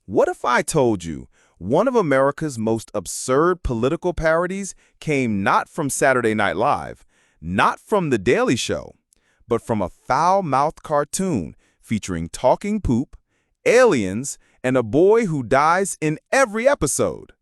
What if I told you one of America's most absurd political parodies came not from Saturday Night Live, not from The Daily Show, but from a foul-mouthed cartoon featuring talking poop, aliens, and a boy who dies in every episode?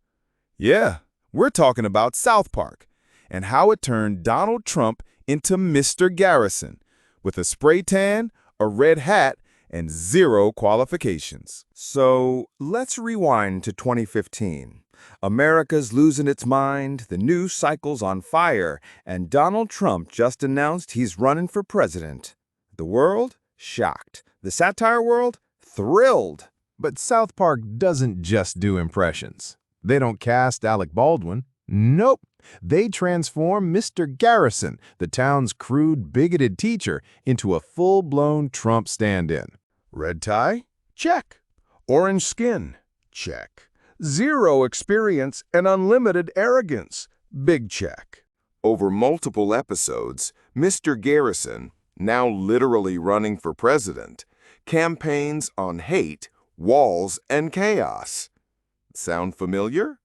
Yeah, we're talking about South Park and how it turned Donald Trump into Mr. Garrison with a spray tan, a red hat, and zero qualifications. So let's rewind to 2015. America's losing its mind, the news cycle's on fire, and Donald Trump just announced he's running for president. The world? Shocked. The satire world? Thrilled. But South Park doesn't just do impressions. They don't cast Alec Baldwin. Nope. They transform Mr. Garrison, the town's crude, bigoted teacher, into a full-blown Trump stand-in. Red tie? Check. Orange skin? Check. Zero experience and unlimited arrogance? Big check. Over multiple episodes, Mr. Garrison, now literally running for president, campaigns on hate, walls, and chaos. Sound familiar?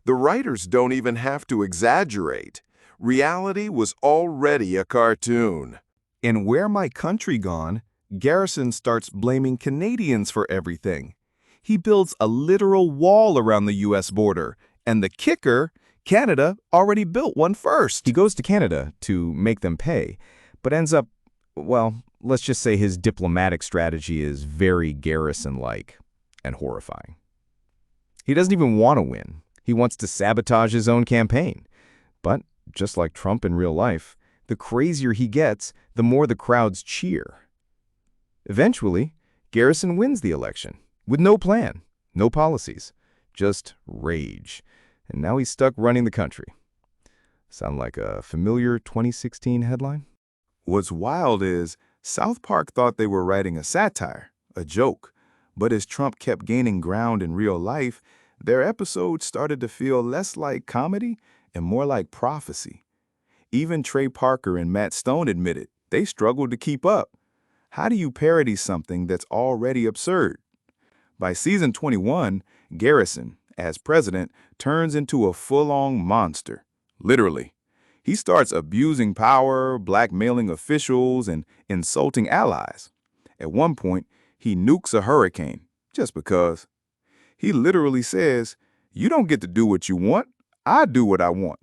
The writers don't even have to exaggerate. Reality was already a cartoon. In Where My Country Gone, Garrison starts blaming Canadians for everything. He builds a literal wall around the U.S. border, and the kicker, Canada already built one first. He goes to Canada to make them pay, but ends up, well, let's just say his diplomatic strategy is very Garrison-like and horrifying. He doesn't even want to win. He wants to sabotage his own campaign. But, just like Trump in real life, the crazier he gets, the more the crowds cheer. Eventually, Garrison wins the election, with no plan, no policies, just rage. And now he's stuck running the country. Sound like a familiar 2016 headline? What's wild is South Park thought they were writing a satire, a joke. But as Trump kept gaining ground in real life, their episodes started to feel less like comedy and more like prophecy. Even Trey Parker and Matt Stone admitted they struggled to keep up. How do you parody something that's already absurd? By season 21, Garrison, as president, turns into a full-on monster. Literally. He starts abusing power, blackmailing officials, and insulting allies. At one point, he nukes a hurricane, just because. He literally says, "You don't get to do what you want, I do what I want."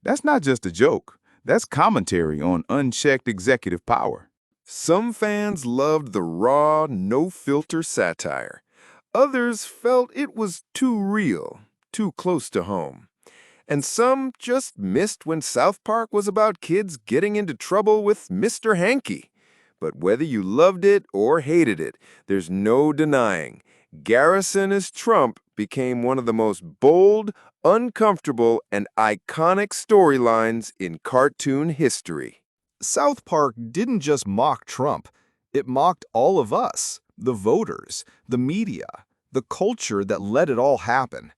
That's not just a joke. That's commentary on unchecked executive power. Some fans loved the raw, no-filter satire. Others felt it was too real, too close to home. And some just missed when South Park was about kids getting into trouble with Mr. Hanky. But whether you loved it or hated it, there's no denying Garrison as Trump became one of the most bold, uncomfortable, and iconic storylines in cartoon history. South Park didn't just mock Trump. It mocked all of us, the voters, the media, the culture that let it all happen.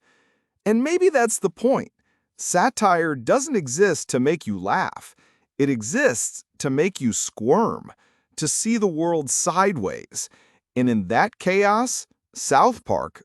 And maybe that's the point. Satire doesn't exist to make you laugh. It exists to make you squirm, to see the world sideways. And in that chaos, South Park